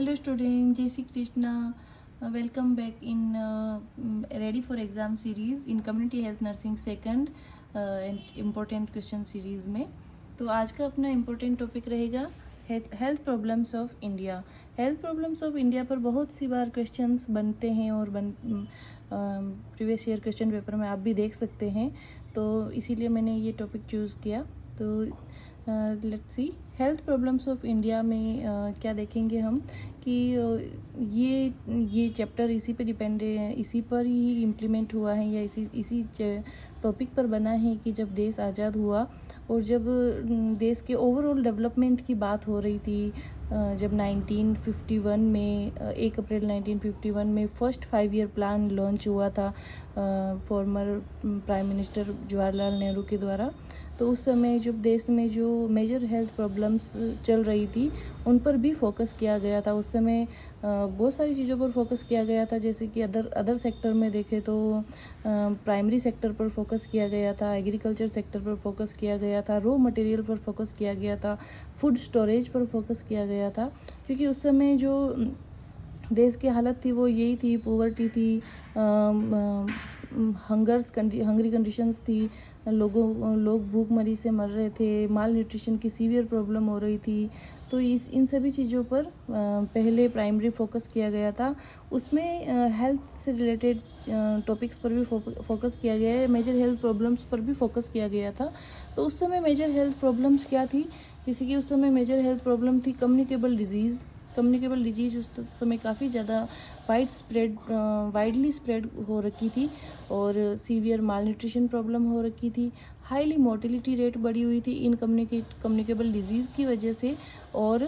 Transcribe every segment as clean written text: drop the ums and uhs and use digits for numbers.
Hello student, Jai Shri Krishna. Welcome back in Ready for Exam series in Community Health Nursing second and important question series में। तो आज का अपना important topic रहेगा health problems of India. Health problems of India पर बहुत सी बार questions बनते हैं और प्रीवियस ईयर क्वेश्चन पेपर में आप भी देख सकते हैं, तो इसीलिए मैंने ये टॉपिक चूज़ किया। तो let's see health problems of India में क्या देखेंगे हम कि ये चैप्टर इसी पे डिपेंड है, इसी पर ही इम्प्लीमेंट हुआ है या इसी टॉपिक पर बना है कि जब देश आज़ाद हुआ और जब देश के ओवरऑल डेवलपमेंट की बात हो रही थी, जब 1951 में 1 अप्रैल 1951 में फर्स्ट 5 ईयर प्लान लॉन्च हुआ था former prime minister Jawaharlal Nehru के द्वारा। तो उस समय जब देश में जो मेजर हेल्थ प्रॉब्लम्स चल रही थी उन पर भी फोकस किया गया था। उस समय बहुत सारी चीज़ों पर फोकस किया गया था, जैसे कि अदर सेक्टर में देखें तो प्राइमरी सेक्टर पर फोकस किया गया था, एग्रीकल्चर सेक्टर पर फोकस किया गया था, रॉ मटेरियल पर फोकस किया गया था, फूड स्टोरेज पर फोकस किया गया था। क्योंकि उस समय जो देश की हालत थी वो यही थी, पोवर्टी थी, हंगरी कंडीशंस थी, लोग भूखमरी से मर रहे थे, माल न्यूट्रिशन की सीवियर प्रॉब्लम हो रही थी। तो इन सभी चीज़ों पर पहले प्राइमरी फोकस किया गया था। उसमें हेल्थ से रिलेटेड टॉपिक्स पर भी फोकस किया गया है, मेजर हेल्थ प्रॉब्लम्स पर भी फोकस किया गया था। तो उस समय मेजर हेल्थ प्रॉब्लम्स क्या थी, जैसे कि उस समय मेजर हेल्थ प्रॉब्लम थी कम्युनिकेबल डिजीज़ उस समय काफ़ी ज़्यादा वाइडली स्प्रेड हो रखी थी और सीवियर माल न्यूट्रिशन प्रॉब्लम हो रखी थी। हाईली मोर्टिलिटी रेट बढ़ी हुई थी इन कम्युनिकेबल डिजीज़ की वजह से, और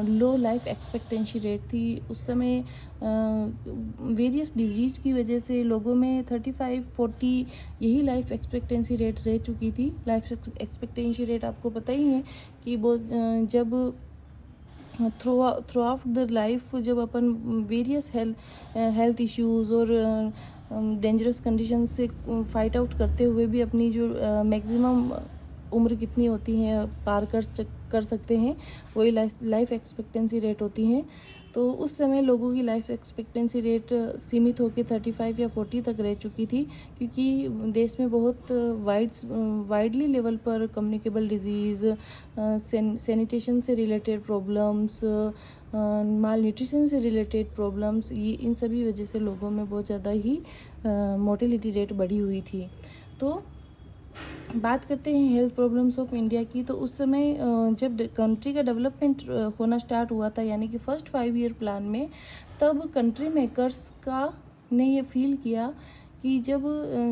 लो लाइफ एक्सपेक्टेंसी रेट थी उस समय। वेरियस डिजीज़ की वजह से लोगों में 35-40 यही लाइफ एक्सपेक्टेंसी रेट रह चुकी थी। लाइफ एक्सपेक्टेंसी रेट आपको पता ही है कि वो जब थ्रू आउट द लाइफ जब अपन वेरियस हेल्थ इश्यूज़ और डेंजरस कंडीशन से फाइट आउट करते हुए भी अपनी जो मैक्सिमम उम्र कितनी होती है पार कर सकते हैं, वही लाइफ एक्सपेक्टेंसी रेट होती हैं। तो उस समय लोगों की लाइफ एक्सपेक्टेंसी रेट सीमित होकर 35 या 40 तक रह चुकी थी, क्योंकि देश में बहुत वाइडली लेवल पर कम्युनिकेबल डिजीज़, सैनिटेशन से रिलेटेड प्रॉब्लम्स, माल न्यूट्रिशन से रिलेटेड प्रॉब्लम्स, ये इन सभी वजह से लोगों में बहुत ज़्यादा ही मोर्टेलिटी रेट बढ़ी हुई थी। तो बात करते हैं हेल्थ प्रॉब्लम्स ऑफ इंडिया की। तो उस समय जब कंट्री का डेवलपमेंट होना स्टार्ट हुआ था, यानी कि फर्स्ट 5 ईयर प्लान में, तब कंट्री मेकर्स का ने ये फील किया कि जब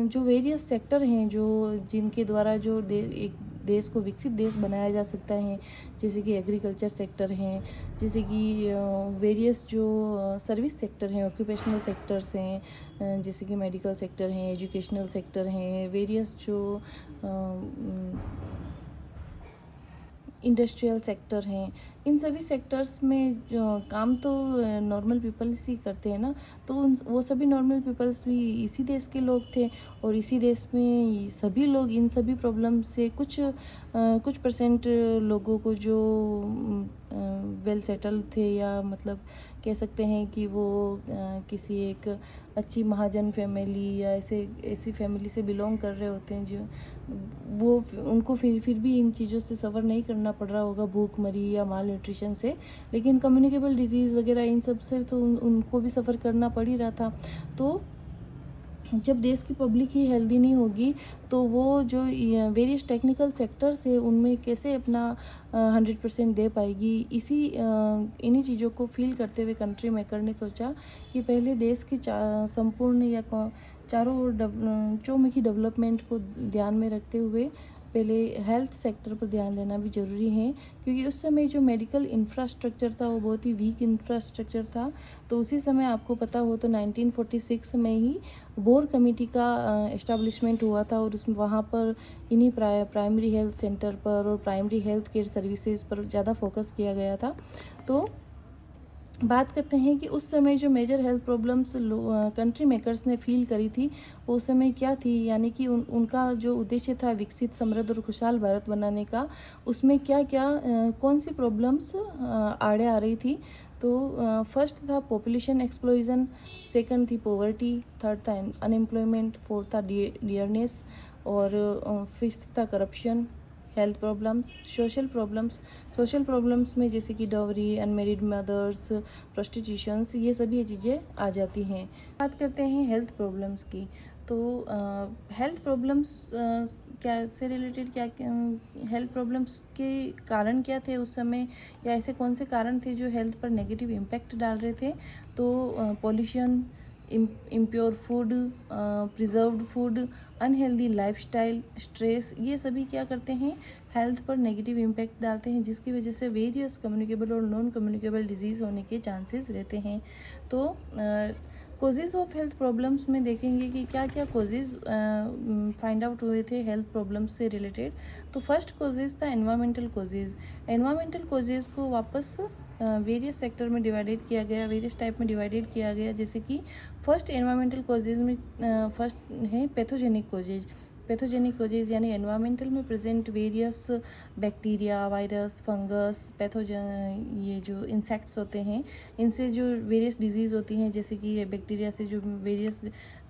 जो वेरियस सेक्टर हैं जो जिनके द्वारा जो एक देश को विकसित देश बनाया जा सकता है, जैसे कि एग्रीकल्चर सेक्टर हैं, जैसे कि वेरियस जो सर्विस सेक्टर हैं, ऑक्यूपेशनल सेक्टर्स हैं, जैसे कि मेडिकल सेक्टर हैं, एजुकेशनल सेक्टर हैं, वेरियस जो इंडस्ट्रियल सेक्टर हैं, इन सभी सेक्टर्स में जो काम तो नॉर्मल पीपल्स ही करते हैं ना। तो वो सभी नॉर्मल पीपल्स भी इसी देश के लोग थे, और इसी देश में सभी लोग इन सभी प्रॉब्लम से कुछ परसेंट लोगों को जो वेल सेटल थे, या मतलब कह सकते हैं कि वो किसी एक अच्छी महाजन फैमिली या ऐसी फैमिली से बिलोंग कर रहे होते हैं, जो वो उनको फिर भी इन चीज़ों से सफ़र नहीं करना पड़ रहा होगा, भूखमरी या माल न्यूट्रिशन से। लेकिन कम्युनिकेबल डिजीज़ वगैरह इन सब से तो उनको भी सफ़र करना पड़ ही रहा था। तो जब देश की पब्लिक ही हेल्दी नहीं होगी, तो वो जो वेरियस टेक्निकल सेक्टर्स है उनमें कैसे अपना 100% दे पाएगी। इन्हीं चीज़ों को फील करते हुए कंट्री मेकर ने सोचा कि पहले देश की संपूर्ण या चारों ओर चौमुखी डेवलपमेंट को ध्यान में रखते हुए पहले हेल्थ सेक्टर पर ध्यान देना भी ज़रूरी है, क्योंकि उस समय जो मेडिकल इंफ्रास्ट्रक्चर था वो बहुत ही वीक इंफ्रास्ट्रक्चर था। तो उसी समय आपको पता हो तो 1946 में ही बोर कमेटी का एस्टेब्लिशमेंट हुआ था, और उसमें वहाँ पर इन्हीं प्राइमरी हेल्थ सेंटर पर और प्राइमरी हेल्थ केयर सर्विसेज पर ज़्यादा फोकस किया गया था। तो बात करते हैं कि उस समय जो major health problems country makers ने फील करी थी, वो उस समय क्या थी, यानी कि उनका जो उद्देश्य था विकसित, समृद्ध और खुशहाल भारत बनाने का, उसमें क्या-क्या कौन सी प्रॉब्लम्स आड़े आ रही थी। तो फर्स्ट था पॉपुलेशन एक्सप्लोजन, सेकंड थी पॉवर्टी, थर्ड था अनएम्प्लॉयमेंट, फोर्थ था डियरनेस और फिफ्थ था corruption. Health problems, social problems में जैसे कि डॉवरी, अनमेरिड मदर्स, प्रोस्टिट्यूशंस, ये सभी चीज़ें आ जाती हैं। बात करते हैं हेल्थ प्रॉब्लम्स की। तो हेल्थ प्रॉब्लम्स क्या से रिलेटेड, क्या हेल्थ प्रॉब्लम्स के कारण क्या थे उस समय, या ऐसे कौन से कारण थे जो हेल्थ पर नेगेटिव इम्पैक्ट डाल रहे थे। तो pollution, impure food, preserved food, unhealthy lifestyle, stress, ये सभी क्या करते हैं, हेल्थ पर नेगेटिव इम्पैक्ट डालते हैं, जिसकी वजह से वेरियस कम्युनिकेबल और नॉन कम्युनिकेबल डिजीज़ होने के चांसेस रहते हैं। तो कोजेज़ ऑफ हेल्थ प्रॉब्लम्स में देखेंगे कि क्या क्या कोजेज़ फाइंड आउट हुए थे हेल्थ प्रॉब्लम्स से रिलेटेड। तो फर्स्ट कोजेज़ था एनवायरमेंटल कोजेज़। एनवायरमेंटल कोजेज़ को वापस वेरियस सेक्टर में डिवाइडेड किया गया, वेरियस टाइप में डिवाइडेड किया गया। जैसे कि फर्स्ट एनवायरमेंटल कोजेज़ में फर्स्ट है पैथोजेनिक कोजेज। पैथोजेनिक कोजेज यानी एनवायरमेंटल में present various bacteria, virus, fungus, pathogen, ये जो इंसेक्ट्स होते हैं, इनसे जो वेरियस डिजीज़ होती हैं, जैसे कि ये बैक्टीरिया से जो वेरियस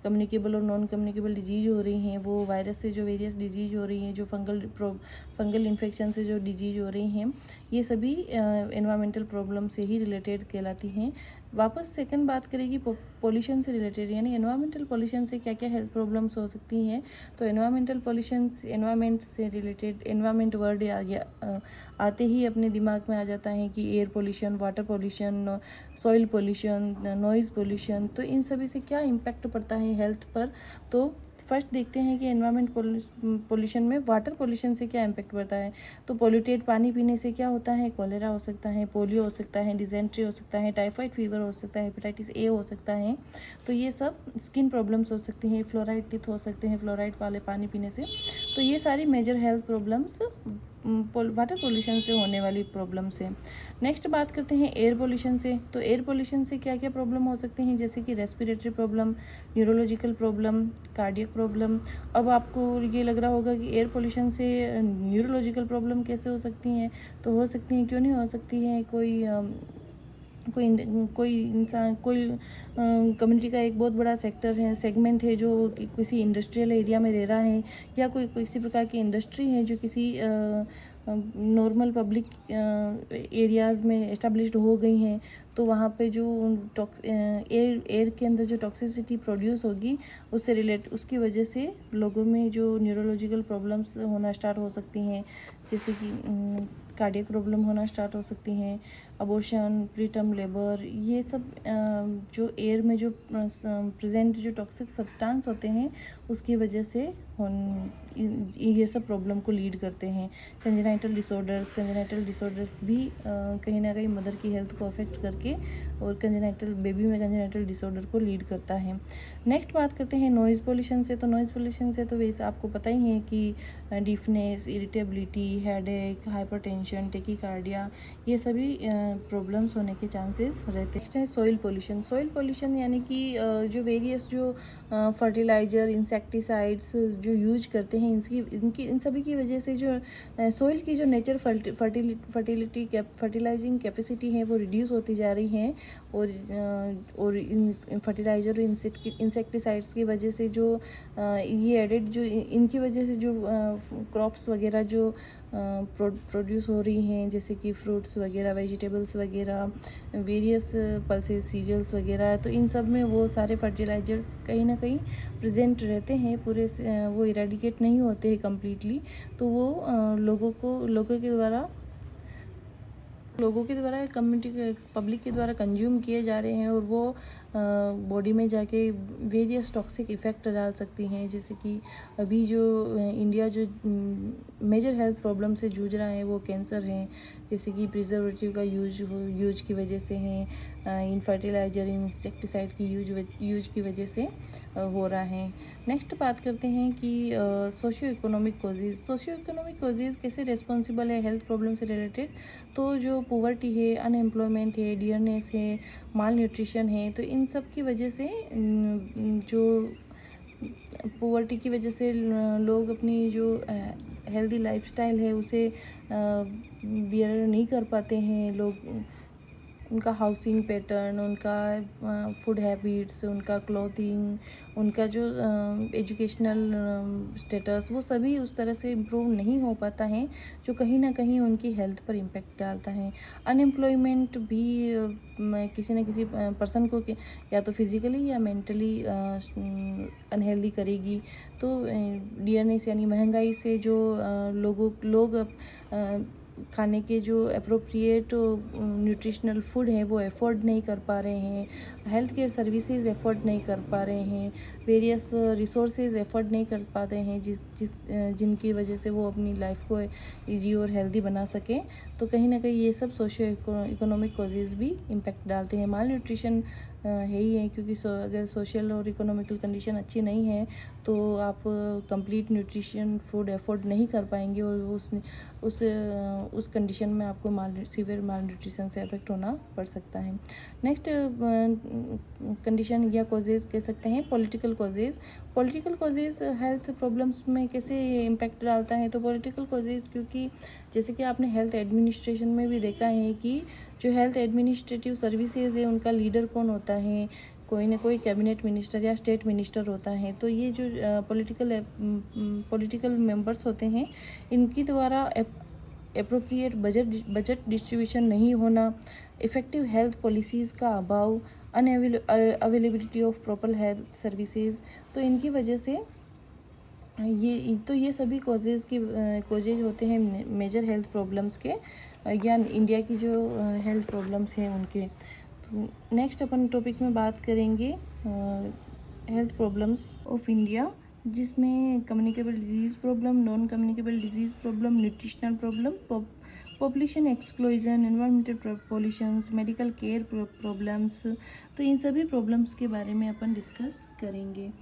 कम्युनिकेबल और नॉन कम्युनिकेबल डिजीज़ हो रही हैं, वो वायरस से जो वेरियस डिजीज़ हो रही हैं, जो फंगल इन्फेक्शन से जो डिजीज़ हो रही हैं, ये सभी एनवायरमेंटल प्रॉब्लम से ही रिलेटेड कहलाती हैं। वापस सेकंड बात करेगी पोल्यूशन से रिलेटेड, यानी एनवायरमेंटल पोल्यूशन से क्या क्या हेल्थ प्रॉब्लम्स हो सकती हैं। तो एनवायरमेंटल पोल्यूशन, एनवायरमेंट से रिलेटेड, एनवायरमेंट वर्ड आते ही अपने दिमाग में आ जाता है कि air pollution, water pollution, soil pollution, noise pollution. तो इन सभी से क्या इम्पैक्ट पड़ता है हेल्थ पर। तो फर्स्ट देखते हैं कि एनवायरमेंट पोल्यूशन में वाटर पोल्यूशन से क्या इम्पैक्ट पड़ता है। तो पोल्यूटेड पानी पीने से क्या होता है, कॉलेरा हो सकता है, पोलियो हो सकता है, डिजेंट्री हो सकता है, टाइफाइड फीवर हो सकता है, हेपेटाइटिस ए हो सकता है। तो ये सब स्किन प्रॉब्लम्स हो सकती हैं, फ्लोराइड टिथ हो सकते हैं फ्लोराइड वाले पानी पीने से। तो ये सारी major health problems water pollution से होने वाली प्रॉब्लम्स हैं। नेक्स्ट बात करते हैं एयर पोल्यूशन से। तो एयर पोल्यूशन से क्या क्या प्रॉब्लम हो सकते हैं, जैसे कि respiratory problem, neurological problem, cardiac problem. अब आपको ये लग रहा होगा कि एयर पोल्यूशन से न्यूरोलॉजिकल प्रॉब्लम कैसे हो सकती हैं। तो हो सकती हैं, क्यों नहीं हो सकती हैं। कोई इंसान, कोई कम्युनिटी का एक बहुत बड़ा सेक्टर है, सेगमेंट है, जो किसी इंडस्ट्रियल एरिया में रह रहा है, या कोई किसी प्रकार की इंडस्ट्री है जो किसी नॉर्मल पब्लिक एरियाज़ में एस्टेब्लिश्ड हो गई हैं। तो वहाँ पे जो एयर के अंदर जो टॉक्सिसिटी प्रोड्यूस होगी, उसकी वजह से लोगों में जो न्यूरोलॉजिकल प्रॉब्लम्स होना स्टार्ट हो सकती हैं, जैसे कि कार्डियक प्रॉब्लम होना स्टार्ट हो सकती हैं, अबॉर्शन, प्रीटर्म लेबर, ये सब जो एयर में जो प्रेजेंट जो टॉक्सिक सब्सटेंस होते हैं, उसकी वजह से ये सब प्रॉब्लम को लीड करते हैं। कंजेनाइटल डिसऑर्डर्स भी कहीं ना कहीं मदर की हेल्थ को अफेक्ट करके और बेबी में कंजेनाइटल डिसऑर्डर को लीड करता है। नेक्स्ट बात करते हैं नॉइज़ पोल्यूशन से। तो नॉइज़ पोल्यूशन से तो वैसे आपको पता ही है कि deafness, irritability, headache, hypertension, tachycardia, ये सभी प्रॉब्लम्स होने के चांसेस रहते हैं। नेक्स्ट है सॉइल पोल्यूशन। सॉइल पोल्यूशन यानी कि जो वेरियस जो फर्टिलाइज़र, इंसेक्टिसाइड्स जो यूज करते हैं, इन सभी की वजह से जो सॉइल की जो नेचर फर्टिलाइजिंग कैपेसिटी है, वो रिड्यूस होती जा रही है। और इन फर्टिलाइज़र और इंसेक्टिसाइड्स की वजह से जो ये एडेड जो इनकी वजह से जो क्रॉप्स वगैरह जो प्रोड्यूस हो रही हैं, जैसे कि फ्रूट्स वगैरह, वेजिटेबल्स वगैरह, वेरियस पल्सेस, सीरियल्स वगैरह, तो इन सब में वो सारे फर्टिलाइज़र्स कहीं ना कहीं प्रेजेंट रहते हैं, पूरे वो इरेडिकेट नहीं होते हैं कम्प्लीटली। तो वो लोगों के द्वारा कम्युनिटी के पब्लिक के द्वारा कंज्यूम किए जा रहे हैं, और वो बॉडी में जाके वेरियस टॉक्सिक इफ़ेक्ट डाल सकती हैं। जैसे कि अभी जो इंडिया जो मेजर हेल्थ प्रॉब्लम से जूझ रहा है, वो कैंसर है, जैसे कि प्रिजर्वेटिव का यूज की वजह से है, इन फर्टिलाइज़र, इंसेक्टिसाइड की यूज की वजह से हो रहा है। नेक्स्ट बात करते हैं कि सोशियो इकोनॉमिक कोजेज़ कैसे रिस्पॉन्सिबल है हेल्थ प्रॉब्लम से रिलेटेड। तो जो पुअर्टी है, अनएम्प्लॉयमेंट है, डियरनेस है, माल न्यूट्रिशन है, तो इन सब की वजह से जो पुअर्टी की वजह से लोग अपनी जो हेल्दी लाइफस्टाइल है उसे बियर नहीं कर पाते हैं। लोग उनका हाउसिंग पैटर्न, उनका फूड हैबिट्स, उनका क्लॉथिंग, उनका जो एजुकेशनल स्टेटस, वो सभी उस तरह से इम्प्रूव नहीं हो पाता है, जो कहीं ना कहीं उनकी हेल्थ पर इम्पेक्ट डालता है। अनएम्प्लॉयमेंट भी किसी न किसी पर्सन को या तो फिज़िकली या मेंटली अनहेल्दी करेगी। तो डियरनेस यानी महंगाई से जो लोग खाने के जो अप्रोप्रिएट न्यूट्रिशनल फूड है वो अफोर्ड नहीं कर पा रहे हैं, हेल्थ केयर सर्विसेज अफोर्ड नहीं कर पा रहे हैं, वेरियस रिसोर्सेज अफोर्ड नहीं कर पाते हैं जिनकी वजह से वो अपनी लाइफ को इजी और हेल्दी बना सकें। तो कहीं ना कहीं ये सब सोशियो इकोनॉमिक कॉजेज़ भी इम्पेक्ट डालते हैं। माल न्यूट्रिशन है ही है, क्योंकि अगर सोशल और इकोनॉमिकल कंडीशन अच्छी नहीं है तो आप कंप्लीट न्यूट्रिशन फूड अफोर्ड नहीं कर पाएंगे, और उस कंडीशन में आपको सीवियर माल न्यूट्रिशन से अफेक्ट होना पड़ सकता है। नेक्स्ट कंडीशन या कॉजेज़ कह सकते हैं political causes. Political causes health problems में कैसे इम्पैक्ट डालता है? तो पॉलिटिकल कॉजेज़, क्योंकि जैसे कि आपने हेल्थ एडमिनिस्ट्रेशन में भी देखा है कि जो हेल्थ एडमिनिस्ट्रेटिव सर्विसेज है उनका लीडर कौन होता है, कोई ना कोई कैबिनेट मिनिस्टर या स्टेट मिनिस्टर होता है। तो ये जो पॉलिटिकल मेंबर्स होते हैं, इनकी द्वारा एप्रोप्रिएट बजट डिस्ट्रीब्यूशन नहीं होना, इफ़ेक्टिव हेल्थ पॉलिसीज़ का अभाव, availability of proper health services, तो इनकी वजह से ये सभी कॉजेज होते हैं मेजर हेल्थ प्रॉब्लम्स के, या इंडिया की जो हेल्थ प्रॉब्लम्स हैं उनके। तो नेक्स्ट अपन टॉपिक में बात करेंगे हेल्थ प्रॉब्लम्स ऑफ इंडिया, जिसमें communicable disease problem, non communicable disease problem, nutritional problem, population exclusion, environmental pollutions, medical care problems, तो इन सभी प्रॉब्लम्स के बारे में अपन डिस्कस करेंगे।